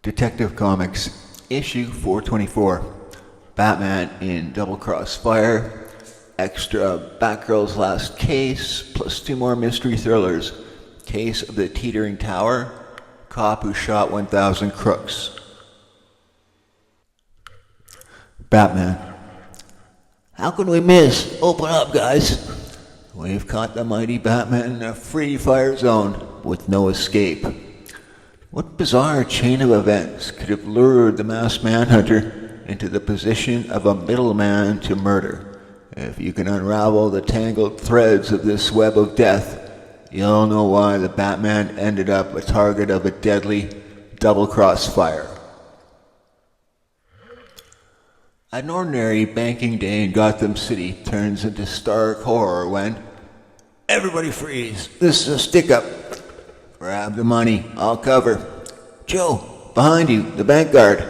Detective Comics, issue 424. Batman in Double Cross Fire, extra Batgirl's Last Case, plus 2 more mystery thrillers. Case of the Teetering Tower, Cop Who Shot 1,000 Crooks. Batman. How can we miss? Open up, guys. We've caught the mighty Batman in a free fire zone with no escape. What bizarre chain of events could have lured the masked manhunter into the position of a middleman to murder? If you can unravel the tangled threads of this web of death, you'll know why the Batman ended up a target of a deadly double-cross fire. An ordinary banking day in Gotham City turns into stark horror when everybody freeze. This is a stick-up. Grab the money. I'll cover. Joe, behind you, the bank guard.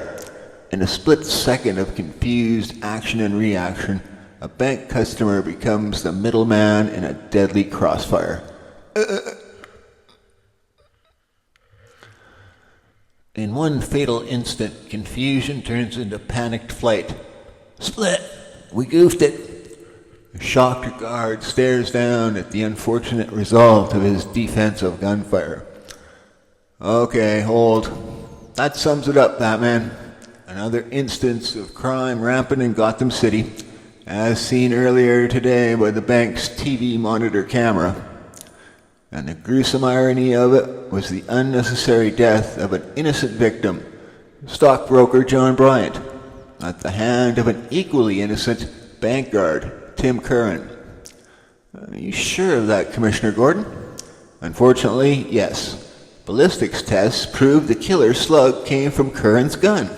In a split second of confused action and reaction, a bank customer becomes the middleman in a deadly crossfire. In one fatal instant, confusion turns into panicked flight. Split! We goofed it! The shocked guard stares down at the unfortunate result of his defensive gunfire. Okay, hold. That sums it up, Batman. Another instance of crime rampant in Gotham City, as seen earlier today by the bank's TV monitor camera. And the gruesome irony of it was the unnecessary death of an innocent victim, stockbroker John Bryant, at the hand of an equally innocent bank guard, Tim Curran. Are you sure of that, Commissioner Gordon? Unfortunately, yes. Ballistics tests proved the killer slug came from Curran's gun.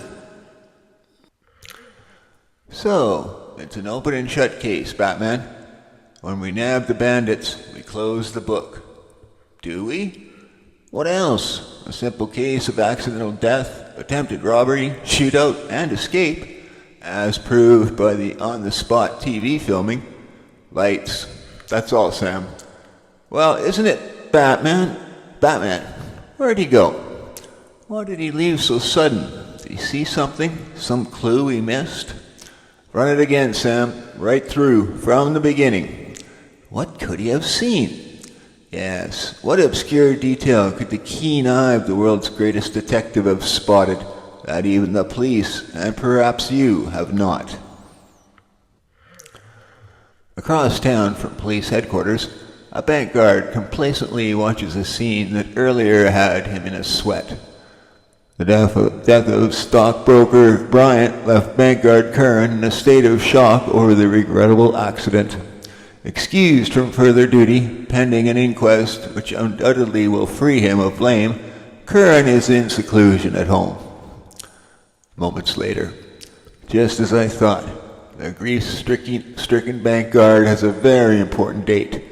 So, it's an open and shut case, Batman. When we nab the bandits, we close the book. Do we? What else? A simple case of accidental death, attempted robbery, shootout, and escape, as proved by the on-the-spot TV filming. Lights. That's all, Sam. Well, isn't it Batman? Batman, where'd he go? Why did he leave so sudden? Did he see something? Some clue he missed? Run it again, Sam. Right through, from the beginning. What could he have seen? Yes, what obscure detail could the keen eye of the world's greatest detective have spotted that even the police, and perhaps you, have not? Across town from police headquarters, a bank guard complacently watches a scene that earlier had him in a sweat. The death of stockbroker Bryant left bank guard Curran in a state of shock over the regrettable accident. Excused from further duty, pending an inquest which undoubtedly will free him of blame, Curran is in seclusion at home. Moments later, just as I thought, the grief-stricken bank guard has a very important date.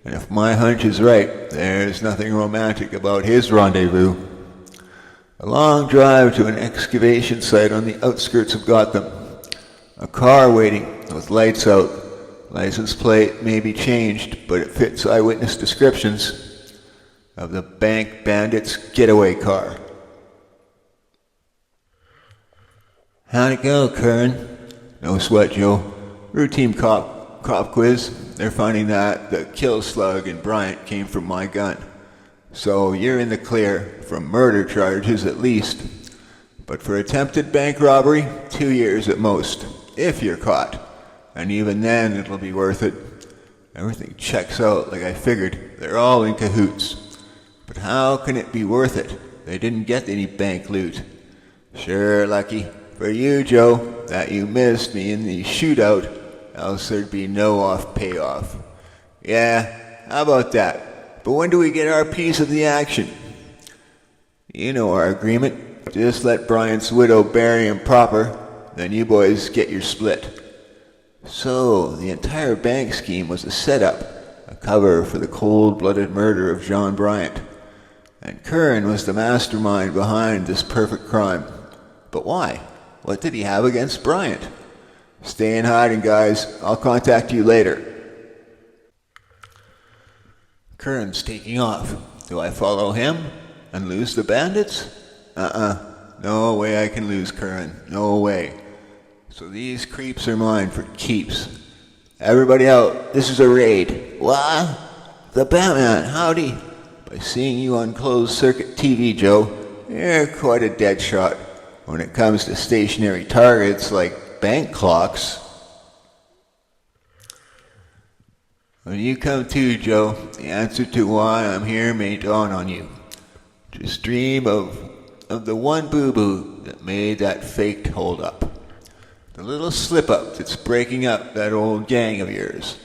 And if my hunch is right, there's nothing romantic about his rendezvous. A long drive to an excavation site on the outskirts of Gotham. A car waiting with lights out. License plate may be changed, but it fits eyewitness descriptions of the bank bandits' getaway car. How'd it go, Curran? No sweat, Joe. Routine cop quiz. They're finding that the kill slug in Bryant came from my gun. So you're in the clear, from murder charges at least. But for attempted bank robbery, 2 years at most, if you're caught. And even then, it'll be worth it. Everything checks out like I figured. They're all in cahoots. But how can it be worth it? They didn't get any bank loot. Sure, lucky. For you, Joe, that you missed me in the shootout, else there'd be no off payoff. Yeah, how about that? But when do we get our piece of the action? You know our agreement. Just let Bryant's widow bury him proper, then you boys get your split. So, the entire bank scheme was a setup, a cover for the cold-blooded murder of John Bryant. And Curran was the mastermind behind this perfect crime. But why? What did he have against Bryant? Stay in hiding, guys. I'll contact you later. Curran's taking off. Do I follow him and lose the bandits? No way I can lose Curran. No way. So these creeps are mine for keeps. Everybody out. This is a raid. What? The Batman. Howdy. By seeing you on closed circuit TV, Joe, you're quite a dead shot when it comes to stationary targets like bank clocks. When you come to, Joe, the answer to why I'm here may dawn on you. Just dream of the one boo-boo that made that faked hold-up. The little slip-up that's breaking up that old gang of yours.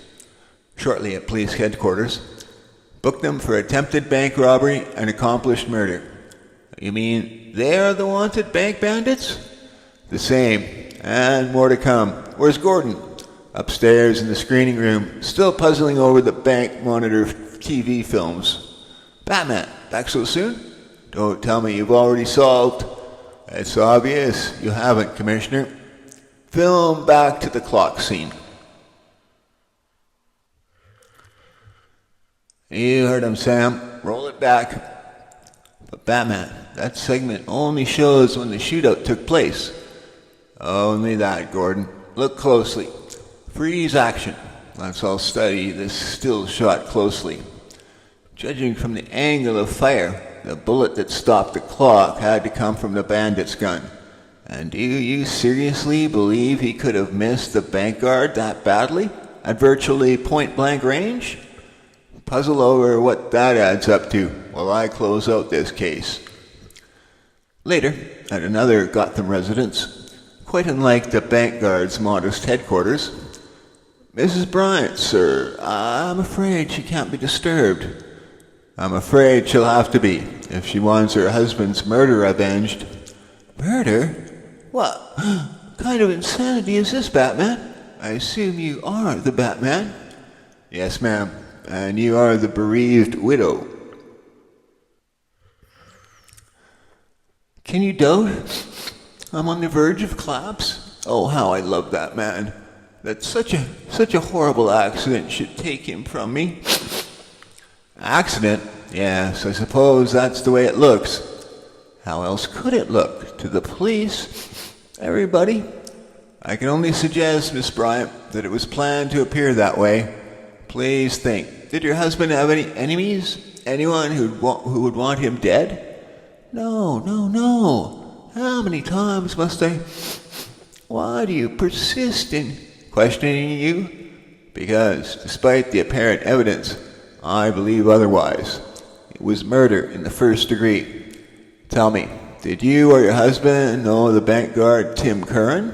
Shortly at police headquarters, book them for attempted bank robbery and accomplished murder. You mean they're the wanted bank bandits? The same, and more to come. Where's Gordon? Upstairs in the screening room, still puzzling over the bank monitor TV films. Batman, back so soon? Don't tell me you've already solved. It's obvious you haven't, Commissioner. Film back to the clock scene. You heard him, Sam. Roll it back. But Batman, that segment only shows when the shootout took place. Only that, Gordon. Look closely. Freeze action. Let's all study this still shot closely. Judging from the angle of fire, the bullet that stopped the clock had to come from the bandit's gun. And do you seriously believe he could have missed the bank guard that badly, at virtually point-blank range? Puzzle over what that adds up to while I close out this case. Later, at another Gotham residence, quite unlike the bank guard's modest headquarters, Mrs. Bryant, sir, I'm afraid she can't be disturbed. I'm afraid she'll have to be, if she wants her husband's murder avenged. Murder? What kind of insanity is this, Batman? I assume you are the Batman? Yes, ma'am, and you are the bereaved widow. Can you doubt I'm on the verge of collapse? Oh, how I love that man. That such a horrible accident should take him from me. Accident? Yes, I suppose that's the way it looks. How else could it look to the police? Everybody? I can only suggest, Miss Bryant, that it was planned to appear that way. Please think. Did your husband have any enemies? Anyone who would want him dead? No. How many times must I... Why do you persist in questioning you? Because, despite the apparent evidence, I believe otherwise. It was murder in the first degree. Tell me, did you or your husband know the bank guard Tim Curran?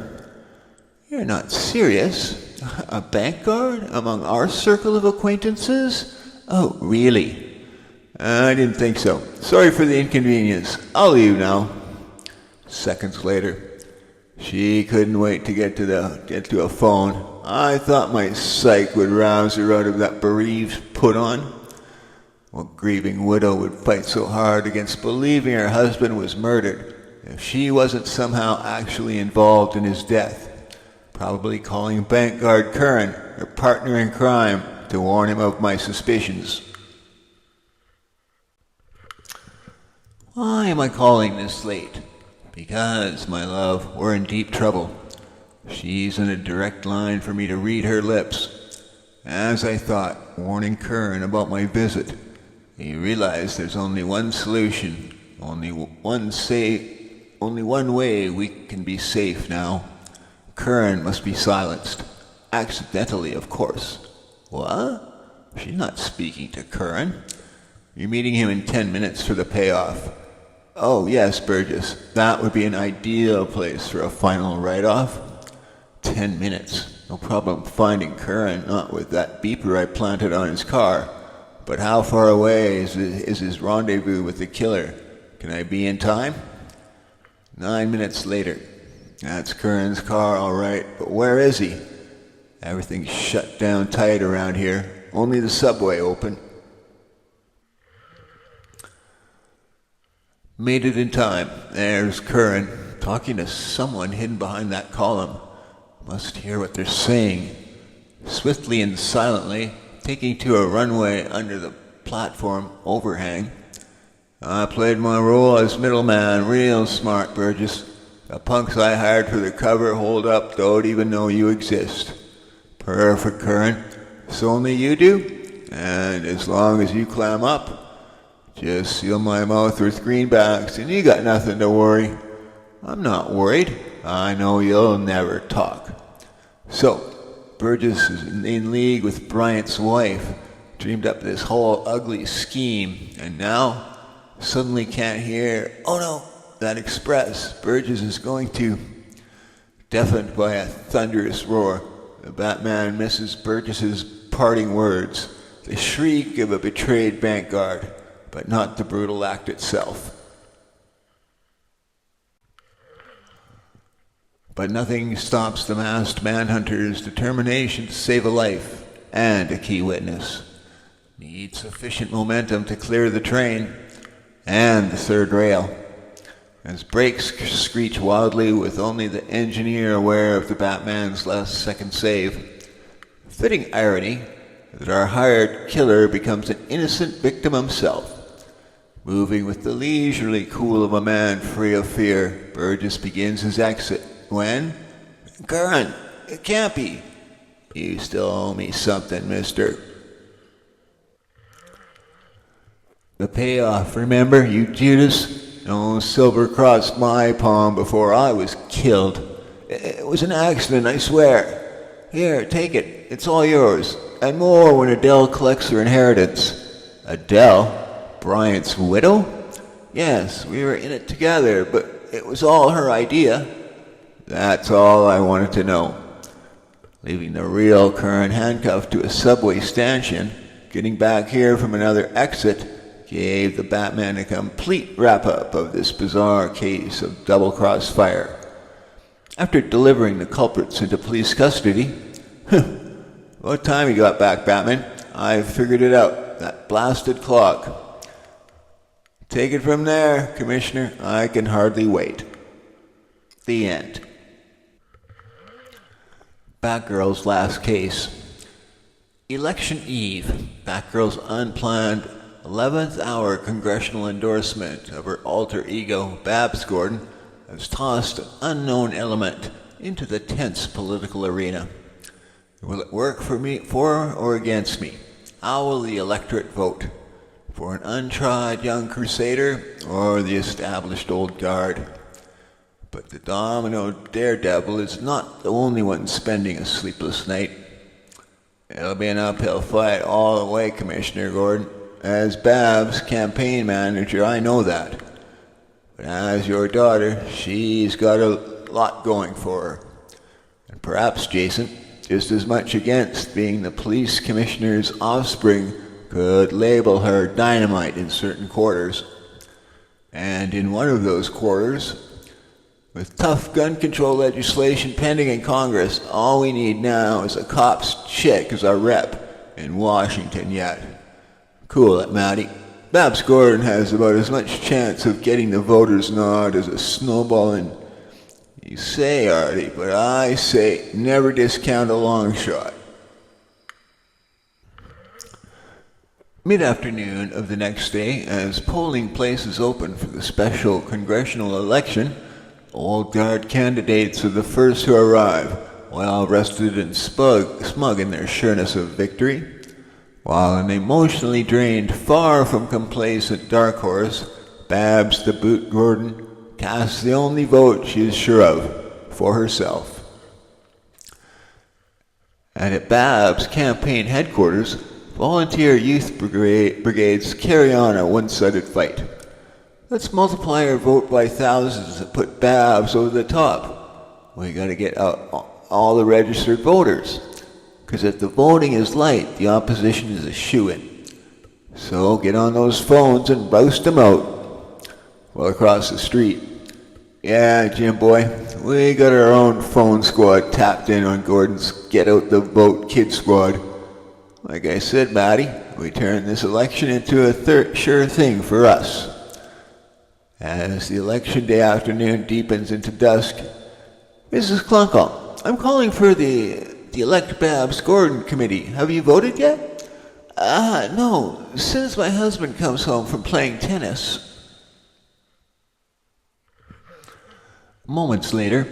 You're not serious? A bank guard among our circle of acquaintances? Oh, really? I didn't think so. Sorry for the inconvenience. I'll leave now. Seconds later, she couldn't wait to get to a phone. I thought my psyche would rouse her out of that bereaved put-on. What grieving widow would fight so hard against believing her husband was murdered if she wasn't somehow actually involved in his death? Probably calling bank guard Curran, her partner in crime, to warn him of my suspicions. Why am I calling this late? Because, my love, we're in deep trouble. She's in a direct line for me to read her lips. As I thought, warning Curran about my visit, he realized there's only one solution, only one way we can be safe now. Curran must be silenced. Accidentally, of course. What? She's not speaking to Curran. You're meeting him in 10 minutes for the payoff. Oh, yes, Burgess. That would be an ideal place for a final write-off. 10 minutes. No problem finding Curran, not with that beeper I planted on his car. But how far away is his rendezvous with the killer? Can I be in time? 9 minutes later. That's Curran's car, all right. But where is he? Everything's shut down tight around here. Only the subway open. Made it in time. There's Curran, talking to someone hidden behind that column. Must hear what they're saying. Swiftly and silently, taking to a runway under the platform overhang. I played my role as middleman real smart, Burgess. The punks I hired for the cover hold up don't even know you exist. Perfect, Curran. So only you do? And as long as you clam up, just seal my mouth with greenbacks and you got nothing to worry. I'm not worried. I know you'll never talk. So, Burgess is in league with Bryant's wife, dreamed up this whole ugly scheme, and now suddenly can't hear, oh no, that express. Burgess is going to. Deafened by a thunderous roar, the Batman misses Burgess's parting words, the shriek of a betrayed bank guard, but not the brutal act itself. But nothing stops the masked manhunter's determination to save a life and a key witness. Need sufficient momentum to clear the train and the third rail. As brakes screech wildly with only the engineer aware of the Batman's last second save. Fitting irony that our hired killer becomes an innocent victim himself. Moving with the leisurely cool of a man free of fear, Burgess begins his exit. When? Curran, it can't be. You still owe me something, mister. The payoff, remember, you Judas? No silver crossed my palm before I was killed. It was an accident, I swear. Here, take it. It's all yours. And more when Adele collects her inheritance. Adele? Bryant's widow? Yes, we were in it together, but it was all her idea. That's all I wanted to know. Leaving the real Curran handcuffed to a subway stanchion, getting back here from another exit, gave the Batman a complete wrap-up of this bizarre case of double-cross fire. After delivering the culprits into police custody, what time you got back, Batman? I figured it out. That blasted clock. Take it from there, Commissioner. I can hardly wait. The end. Batgirl's last case. Election Eve. Batgirl's unplanned 11th hour congressional endorsement of her alter ego, Babs Gordon, has tossed an unknown element into the tense political arena. Will it work for or against me? How will the electorate vote? For an untried young crusader or the established old guard? But the domino daredevil is not the only one spending a sleepless night. It'll be an uphill fight all the way, Commissioner Gordon. As Babs' campaign manager, I know that. But as your daughter, she's got a lot going for her. And perhaps, Jason, just as much against being the police commissioner's offspring could label her dynamite in certain quarters. And in one of those quarters, with tough gun control legislation pending in Congress, all we need now is a cop's chick as our rep in Washington yet. Cool it, Matty. Babs Gordon has about as much chance of getting the voters' nod as a snowball in... You say, Artie, but I say never discount a long shot. Mid-afternoon of the next day, as polling places open for the special congressional election, old guard candidates are the first to arrive, well rested and smug in their sureness of victory, while an emotionally drained, far from complacent dark horse, Babs the Boot Gordon, casts the only vote she is sure of, for herself. And at Babs' campaign headquarters, volunteer youth brigades carry on a one-sided fight. Let's multiply our vote by thousands and put Babs over the top. We gotta get out all the registered voters. Because if the voting is light, the opposition is a shoo-in. So get on those phones and roust them out. Well, across the street. Yeah, Jim boy, we got our own phone squad tapped in on Gordon's Get Out the Vote Kid Squad. Like I said, Matty, we turned this election into a sure thing for us. As the election day afternoon deepens into dusk, Mrs. Clunkle, I'm calling for the Elect Babs Gordon Committee. Have you voted yet? No. As soon as my husband comes home from playing tennis. Moments later,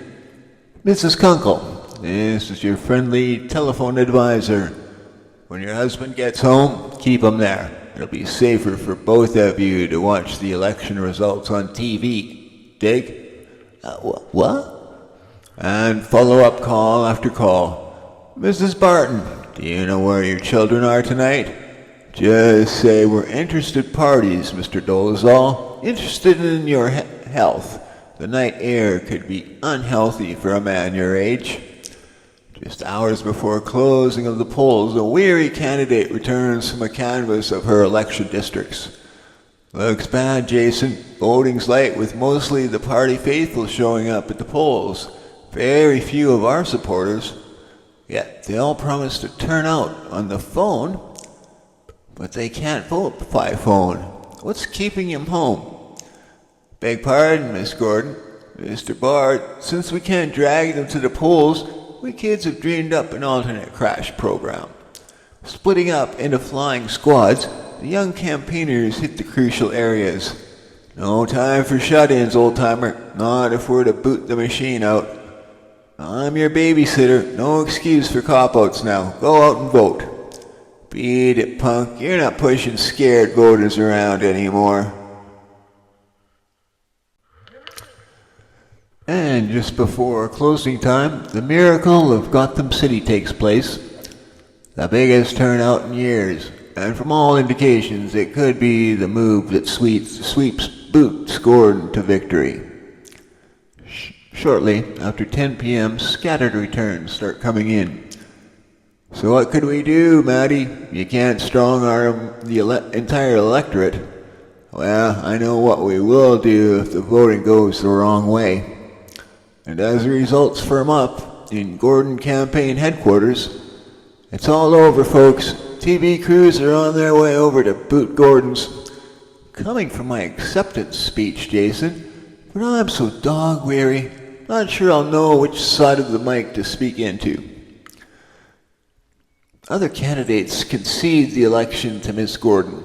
Mrs. Kunkel, this is your friendly telephone advisor. When your husband gets home, keep him there. It'll be safer for both of you to watch the election results on TV. Dig? What? And follow-up call after call. Mrs. Barton, do you know where your children are tonight? Just say we're interested parties, Mr. Dolezal. Interested in your health. The night air could be unhealthy for a man your age. Just hours before closing of the polls, a weary candidate returns from a canvass of her election districts. Looks bad, Jason. Voting's light with mostly the party faithful showing up at the polls. Very few of our supporters. Yet they all promise to turn out on the phone, but they can't vote by phone. What's keeping him home? Beg pardon, Miss Gordon. Mr. Bard, since we can't drag them to the polls, we kids have dreamed up an alternate crash program. Splitting up into flying squads, the young campaigners hit the crucial areas. No time for shut-ins, old-timer. Not if we're to boot the machine out. I'm your babysitter. No excuse for cop-outs now. Go out and vote. Beat it, punk. You're not pushing scared voters around anymore. And just before closing time, the miracle of Gotham City takes place. The biggest turnout in years, and from all indications, it could be the move that sweeps Boots Gordon to victory. Shortly after 10 p.m., scattered returns start coming in. So what could we do, Matty? You can't strong-arm the entire electorate. Well, I know what we will do if the voting goes the wrong way. And as the results firm up in Gordon campaign headquarters, it's all over, folks. TV crews are on their way over to boot Gordon's. Coming from my acceptance speech, Jason, but I'm so dog-weary, not sure I'll know which side of the mic to speak into. Other candidates concede the election to Miss Gordon.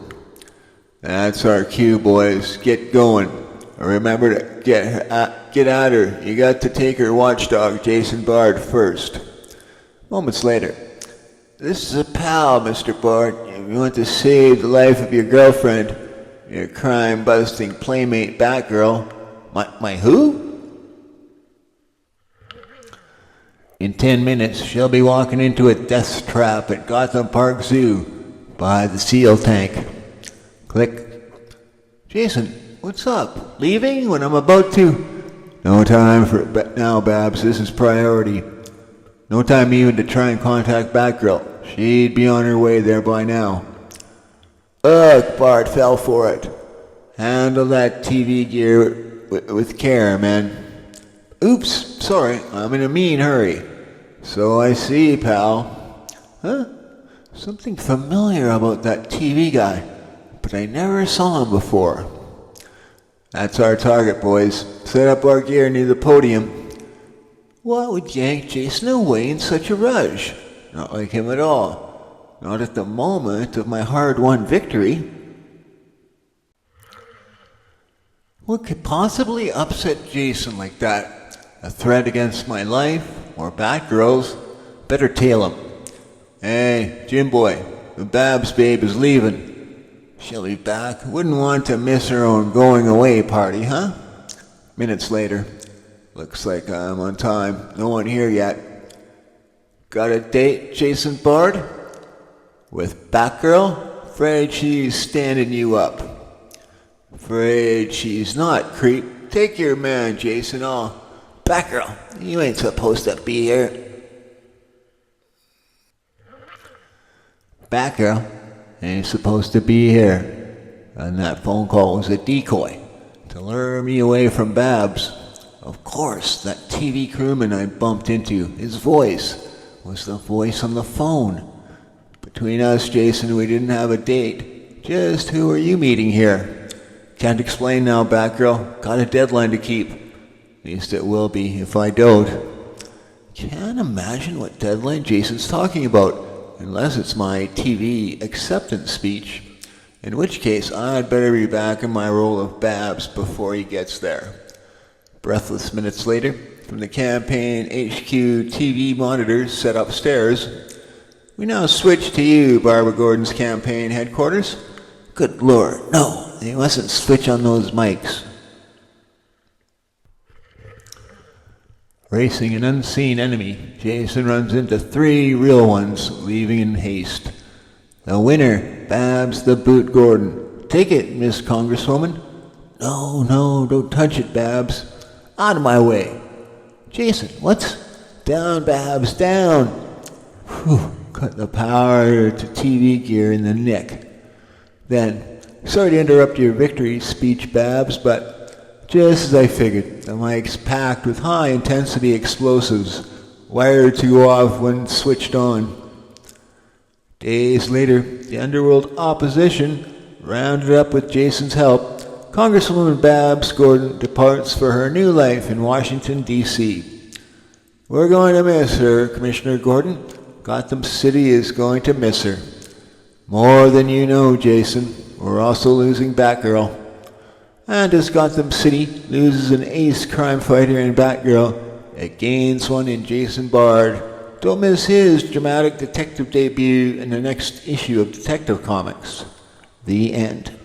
That's our cue, boys. Get going. Remember to get at her. You got to take her watchdog, Jason Bard, first. Moments later. This is a pal, Mr. Bard. You want to save the life of your girlfriend, your crime-busting playmate Batgirl. My who? In 10 minutes, she'll be walking into a death trap at Gotham Park Zoo by the SEAL tank. Click. Jason, what's up? Leaving when I'm about to? No time for it now, Babs. This is priority. No time even to try and contact Batgirl. She'd be on her way there by now. Ugh, Bart fell for it. Handle that TV gear with care, man. Oops, sorry, I'm in a mean hurry. So I see, pal. Huh? Something familiar about that TV guy, but I never saw him before. That's our target, boys. Set up our gear near the podium. What would yank Jason away in such a rush? Not like him at all. Not at the moment of my hard-won victory. What could possibly upset Jason like that? A threat against my life? Or Batgirl's? Better tail him. Hey, Jim boy, the Babs babe is leaving. She'll be back. Wouldn't want to miss her own going away party, huh? Minutes later. Looks like I'm on time. No one here yet. Got a date, Jason Bard? With Batgirl? Afraid she's standing you up. Afraid she's not, creep. Take your man, Jason. Batgirl, you ain't supposed to be here. Batgirl ain't supposed to be here. And that phone call was a decoy to lure me away from Babs. Of course, that TV crewman I bumped into, his voice was the voice on the phone. Between us, Jason, we didn't have a date. Just who are you meeting here? Can't explain now, Batgirl. Got a deadline to keep. At least it will be if I don't. Can't imagine what deadline Jason's talking about, unless it's my TV acceptance speech, in which case I'd better be back in my role of Babs before he gets there. Breathless minutes later, from the campaign HQ TV monitors set upstairs, we now switch to you, Barbara Gordon's campaign headquarters. Good Lord, no, they mustn't switch on those mics. Racing an unseen enemy, Jason runs into 3 real ones, leaving in haste. The winner, Babs the Boot Gordon. Take it, Miss Congresswoman. No, don't touch it, Babs. Out of my way. Jason, what's... Down, Babs, down. Whew, cut the power to TV gear in the nick. Then, sorry to interrupt your victory speech, Babs, but just as I figured, the mic's packed with high-intensity explosives, wired to go off when switched on. Days later, the underworld opposition, rounded up with Jason's help, Congresswoman Babs Gordon departs for her new life in Washington, D.C. We're going to miss her, Commissioner Gordon. Gotham City is going to miss her. More than you know, Jason. We're also losing Batgirl. And as Gotham City loses an ace crime fighter in Batgirl, it gains one in Jason Bard. Don't miss his dramatic detective debut in the next issue of Detective Comics. The end.